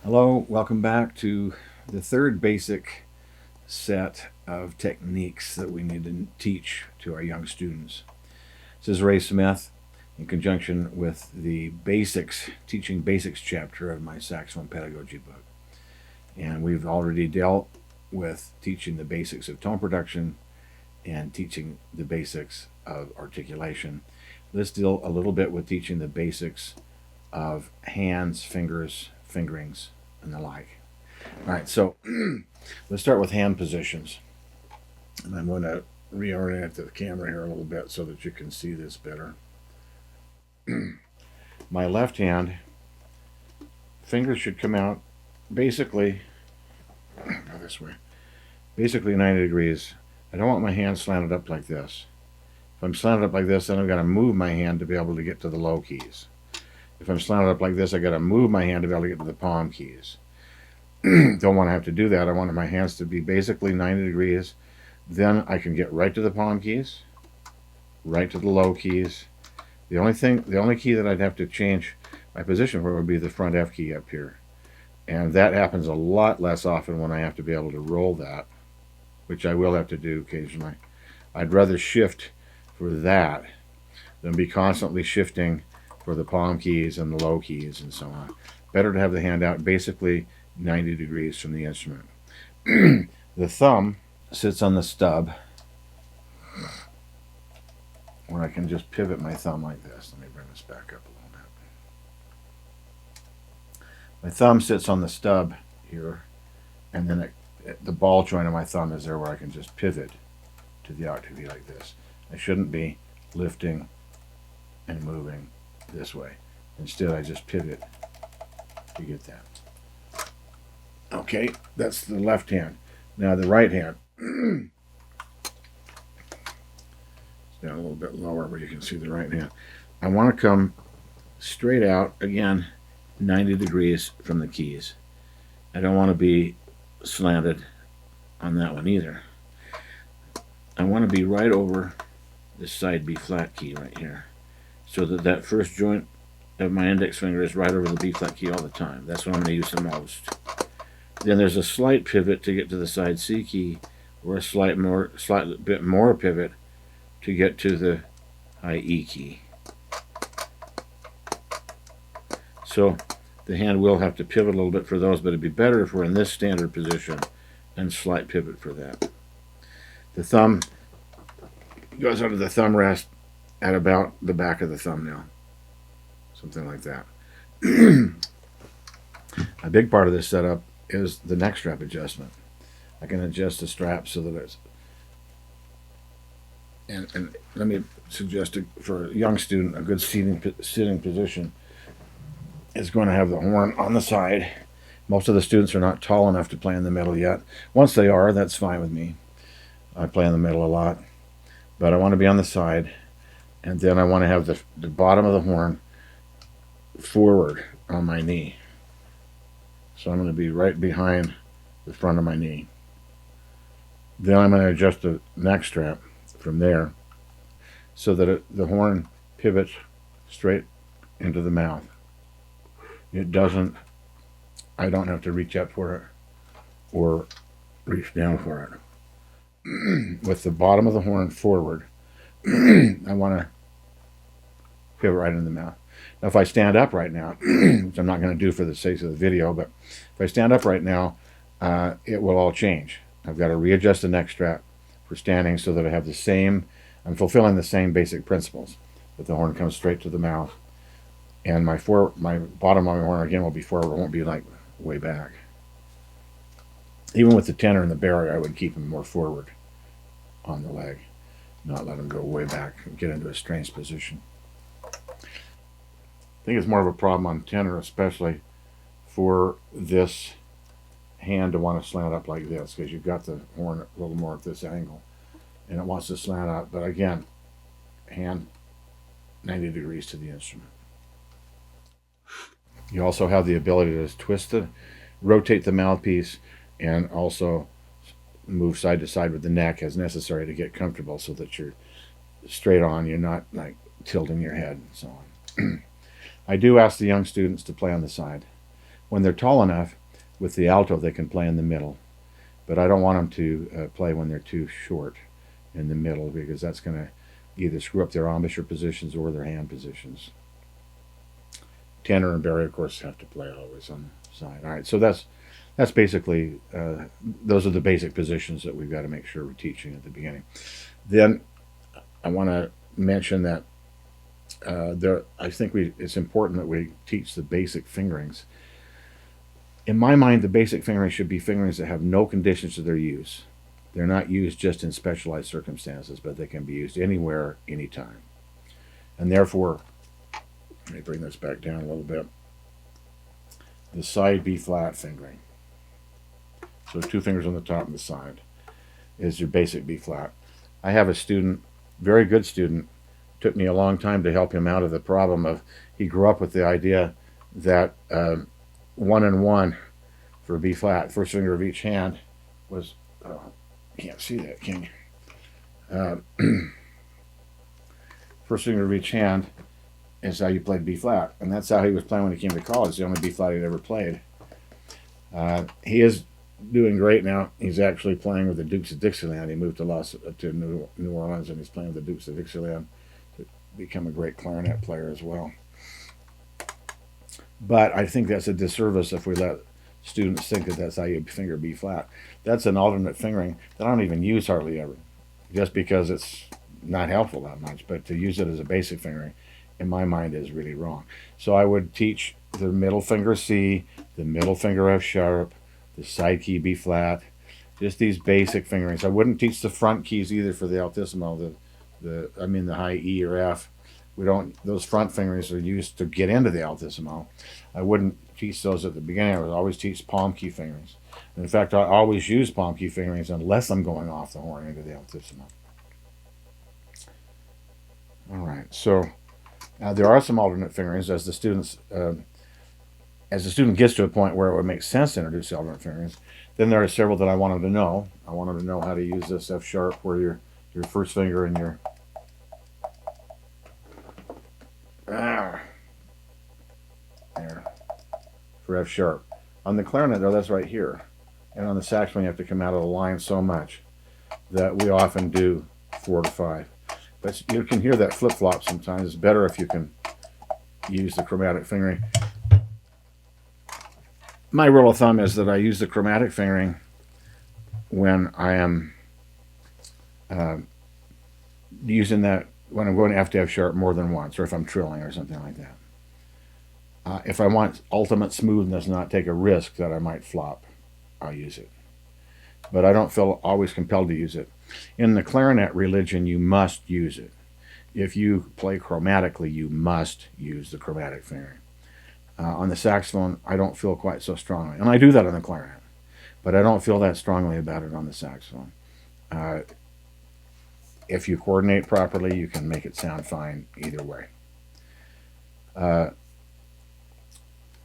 Hello, welcome back to the third basic set of techniques that we need to teach to our young students. This is Ray Smith in conjunction with the basics, teaching basics chapter of my saxophone pedagogy book. And we've already dealt with teaching the basics of tone production and teaching the basics of articulation. Let's deal a little bit with teaching the basics of hands, fingers, fingerings, and the like. All right, so let's start with hand positions. And I'm going to reorient the camera here a little bit so that you can see this better. My left hand, fingers should come out basically, go this way, basically 90 degrees. I don't want my hand slanted up like this. If I'm slanted up like this, then I've got to move my hand to be able to get to the low keys. If I'm slanted up like this, I've got to move my hand to be able to get to the palm keys. Don't want to have to do that. I want my hands to be basically 90 degrees. Then I can get right to the palm keys, right to the low keys. The only key that I'd have to change my position for would be the front F key up here. And that happens a lot less often when I have to be able to roll that, which I will have to do occasionally. I'd rather shift for that than be constantly shifting for the palm keys and the low keys and so on. Better to have the hand out basically 90 degrees from the instrument. The thumb sits on the stub where I can just pivot my thumb like this. Let me bring this back up a little bit. My thumb sits on the stub here, and then the ball joint of my thumb is there where I can just pivot to the octave like this. I shouldn't be lifting and moving this way. Instead, I just pivot to get that. Okay, that's the left hand. Now the right hand. It's down a little bit lower where you can see the right hand. I want to come straight out, again, 90 degrees from the keys. I don't want to be slanted on that one either. I want to be right over this side B flat key right here, so that that first joint of my index finger is right over the B flat key all the time. That's what I'm going to use the most. Then there's a slight pivot to get to the side C key, or a slight bit more pivot to get to the high E key. So the hand will have to pivot a little bit for those, but it'd be better if we're in this standard position and slight pivot for that. The thumb goes under the thumb rest at about the back of the thumbnail, something like that. A big part of this setup is the neck strap adjustment. I can adjust the strap so that it's, and let me suggest for a young student, a good sitting position is going to have the horn on the side. Most of the students are not tall enough to play in the middle yet. Once they are, that's fine with me. I play in the middle a lot, but I want to be on the side, and then I want to have the bottom of the horn forward on my knee. So I'm going to be right behind the front of my knee. Then I'm going to adjust the neck strap from there so that the horn pivots straight into the mouth. It doesn't, I don't have to reach up for it or reach down for it. With the bottom of the horn forward, I want to pivot right in the mouth. Now, if I stand up right now, which I'm not going to do for the sake of the video, but if I stand up right now, it will all change. I've got to readjust the neck strap for standing so that I have the same, I'm fulfilling the same basic principles, that the horn comes straight to the mouth, and my bottom of my horn again will be forward, it won't be like way back. Even with the tenor and the barrier, I would keep them more forward on the leg, not let them go way back and get into a strange position. I think it's more of a problem on tenor, especially for this hand to want to slant up like this, because you've got the horn a little more at this angle and it wants to slant out, but again, hand 90 degrees to the instrument. You also have the ability to twist it, rotate the mouthpiece, and also move side to side with the neck as necessary to get comfortable so that you're straight on, you're not like tilting your head and so on. I do ask the young students to play on the side. when they're tall enough, with the alto they can play in the middle. But I don't want them to play when they're too short in the middle, because that's going to either screw up their embouchure positions or their hand positions. Tenor and Barry, of course, have to play always on the side. All right, so that's basically, those are the basic positions that we've got to make sure we're teaching at the beginning. Then I want to mention that I think it's important that we teach the basic fingerings. In my mind, the basic fingerings should be fingerings that have no conditions to their use. They're not used just in specialized circumstances, but they can be used anywhere, anytime. And therefore, let me bring this back down a little bit. The side B flat fingering. So 2 fingers on the top and the side is your basic B flat. I have a student, very good student, took me a long time to help him out of the problem of, he grew up with the idea that 1 and 1 for B flat, first finger of each hand, was, oh, can't see that, can you? First finger of each hand is how you played B flat, and that's how he was playing when he came to college. The only B flat he'd ever played. He is doing great now. He's actually playing with the Dukes of Dixieland. He moved to New Orleans, and he's playing with the Dukes of Dixieland to become a great clarinet player as well. But I think that's a disservice if we let students think that that's how you finger B flat. That's an alternate fingering that I don't even use hardly ever, just because it's not helpful that much. But to use it as a basic fingering, in my mind, is really wrong. So I would teach the middle finger C, the middle finger F sharp, the side key B flat, just these basic fingerings. I wouldn't teach the front keys either for the altissimo, the high E or F. Those front fingerings are used to get into the altissimo. I wouldn't teach those at the beginning. I would always teach palm key fingerings. And in fact, I always use palm key fingerings unless I'm going off the horn into the altissimo. All right, so there are some alternate fingerings as the student gets to a point where it would make sense to introduce alternate fingerings. Then there are several that I want them to know. I want them to know how to use this F sharp, where your first finger and your there for F sharp. On the clarinet, though, that's right here, and on the saxophone, you have to come out of the line so much that we often do 4 to 5. But you can hear that flip flop sometimes. It's better if you can use the chromatic fingering. My rule of thumb is that I use the chromatic fingering when I am using that, when I'm going F to F sharp more than once, or if I'm trilling or something like that. If I want ultimate smoothness, not take a risk that I might flop, I'll use it. But I don't feel always compelled to use it. In the clarinet religion, you must use it. If you play chromatically, you must use the chromatic fingering. On the saxophone, I don't feel quite so strongly. And I do that on the clarinet, but I don't feel that strongly about it on the saxophone. If you coordinate properly, you can make it sound fine either way.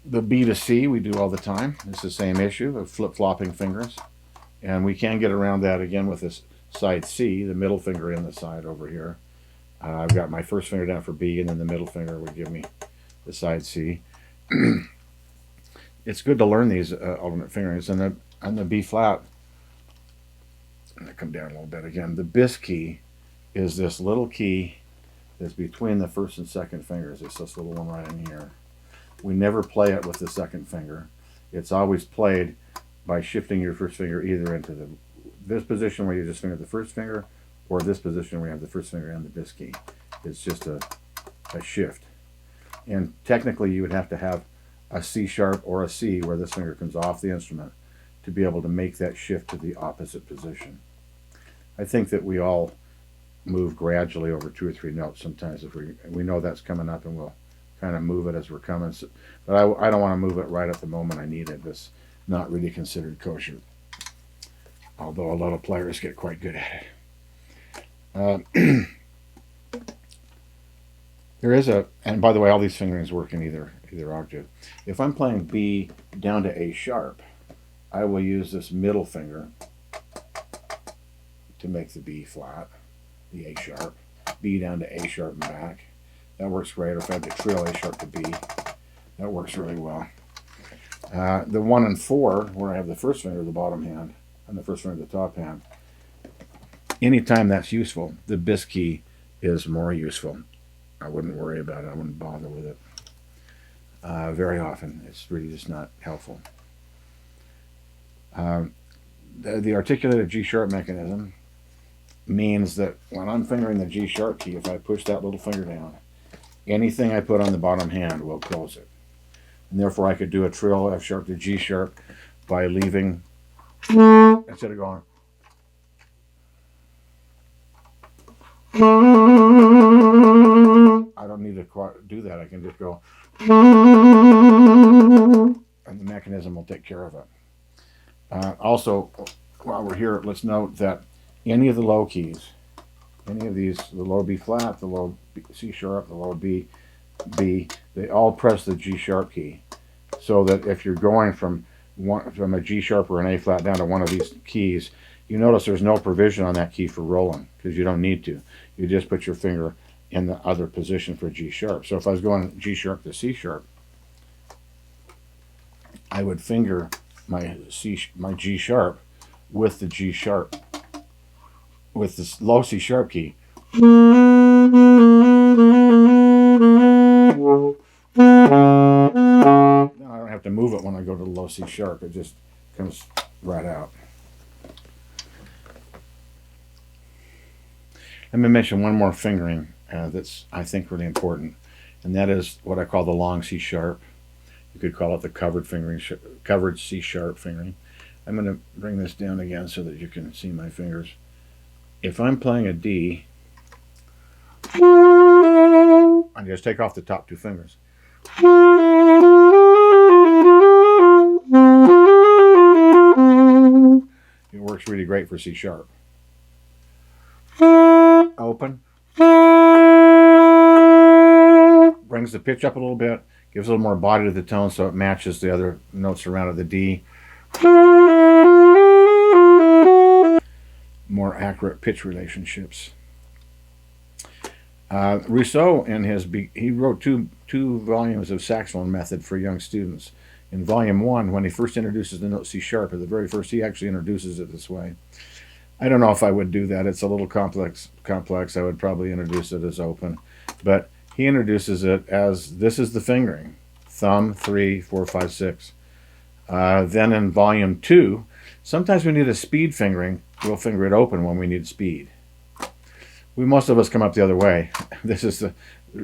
The B to C we do all the time. It's the same issue of flip-flopping fingers. And we can get around that again with this side C, the middle finger in the side over here. I've got my first finger down for B, and then the middle finger would give me the side C. It's good to learn these alternate fingerings. And on the B flat, I'm going to come down a little bit again. The bis key is this little key that's between the first and second fingers. It's this little one right in here. We never play it with the second finger. It's always played by shifting your first finger either into this position where you just finger the first finger, or this position where you have the first finger and the bis key. It's just a shift. And technically you would have to have a C sharp or a C where this finger comes off the instrument to be able to make that shift to the opposite position. I think that we all move gradually over 2 or 3 notes. Sometimes if we know that's coming up, and we'll kind of move it as we're coming. So, but I don't want to move it right at the moment I need it. That's not really considered kosher, although a lot of players get quite good at it. There is and by the way, all these fingerings work in either octave. If I'm playing B down to A sharp, I will use this middle finger to make the B flat, the A sharp, B down to A sharp and back. That works great. Or if I have to trill A sharp to B, that works really well. The 1 and 4, where I have the first finger of the bottom hand and the first finger of the top hand, anytime that's useful, the bis key is more useful. I wouldn't worry about it. I wouldn't bother with it very often. It's really just not helpful. The articulated G sharp mechanism means that when I'm fingering the G sharp key, if I push that little finger down, anything I put on the bottom hand will close it. And therefore I could do a trill F sharp to G sharp by leaving, instead of going, I don't need to do that. I can just go, and the mechanism will take care of it. Also, while we're here, let's note that any of the low keys, any of these, the low B flat, the low C sharp, the low B, they all press the G sharp key. So that if you're going from a G sharp or an A flat down to one of these keys, you notice there's no provision on that key for rolling, because you don't need to. You just put your finger in the other position for G sharp. So if I was going G sharp to C sharp, I would finger my G sharp with the G sharp, with this low C sharp key. Now I don't have to move it when I go to the low C sharp. It just comes right out. Let me mention one more fingering that's, I think, really important, and that is what I call the long C sharp. You could call it the covered C sharp fingering. I'm going to bring this down again so that you can see my fingers. If I'm playing a D, I just take off the top two fingers. It works really great for C sharp. Open. Brings the pitch up a little bit, gives a little more body to the tone so it matches the other notes around of the D. More accurate pitch relationships. Rousseau, he wrote two volumes of saxophone method for young students. In volume 1, when he first introduces the note C sharp, at the very first, he actually introduces it this way. I don't know if I would do that. It's a little complex. I would probably introduce it as open. But he introduces it as, this is the fingering. Thumb, 3, 4, 5, 6. Then in volume 2, sometimes we need a speed fingering. We'll finger it open when we need speed. Most of us come up the other way. This is the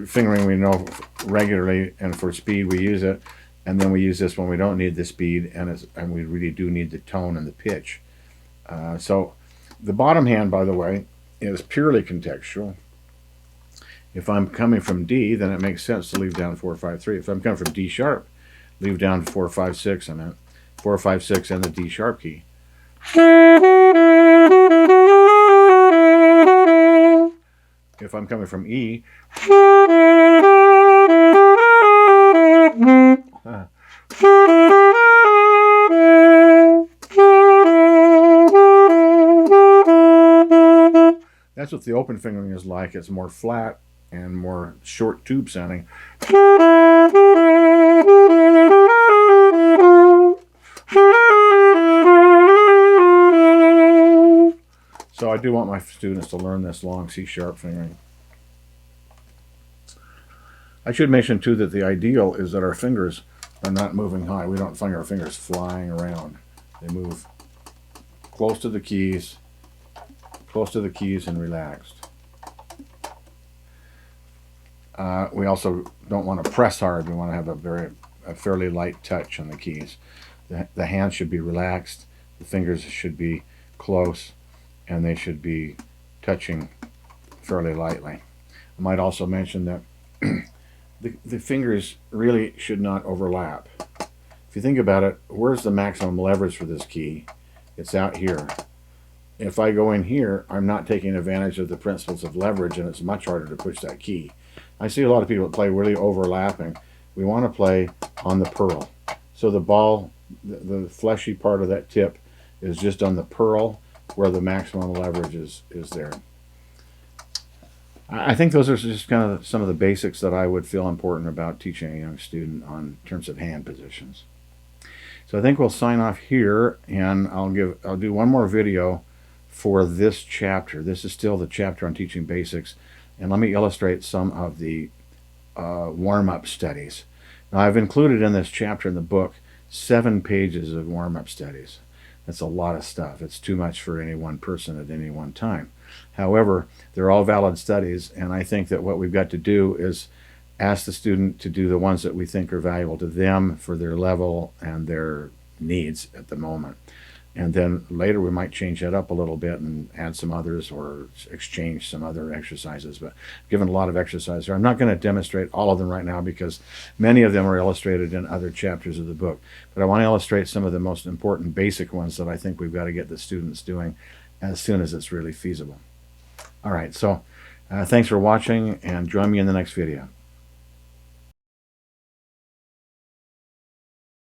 fingering we know regularly, and for speed we use it. And then we use this when we don't need the speed, and we really do need the tone and the pitch. So the bottom hand, by the way, is purely contextual. If I'm coming from D, then it makes sense to leave down 4, 5, 3. If I'm coming from D sharp, leave down 4, 5, 6. I meant 4, 5, 6 and the D sharp key. If I'm coming from E, that's what the open fingering is like. It's more flat and more short tube sounding. So I do want my students to learn this long C sharp fingering. I should mention too that the ideal is that our fingers are not moving high. We don't find our fingers flying around. They move close to the keys and relaxed. We also don't want to press hard. We want to have a fairly light touch on the keys. The hand should be relaxed. The fingers should be close, and they should be touching fairly lightly. I might also mention that the fingers really should not overlap. If you think about it, where's the maximum leverage for this key? It's out here. If I go in here, I'm not taking advantage of the principles of leverage, and it's much harder to push that key. I see a lot of people that play really overlapping. We want to play on the pearl. So the ball, the fleshy part of that tip is just on the pearl where the maximum leverage is there. I think those are just kind of some of the basics that I would feel important about teaching a young student on terms of hand positions. So I think we'll sign off here, and I'll do one more video for this chapter. This is still the chapter on teaching basics, and let me illustrate some of the warm-up studies. Now, I've included in this chapter in the book 7 pages of warm-up studies. That's a lot of stuff. It's too much for any one person at any one time. However, they're all valid studies, and I think that what we've got to do is ask the student to do the ones that we think are valuable to them for their level and their needs at the moment. And then later we might change that up a little bit and add some others or exchange some other exercises. But given a lot of exercises here, I'm not going to demonstrate all of them right now because many of them are illustrated in other chapters of the book. But I want to illustrate some of the most important basic ones that I think we've got to get the students doing as soon as it's really feasible. All right, so thanks for watching, and join me in the next video.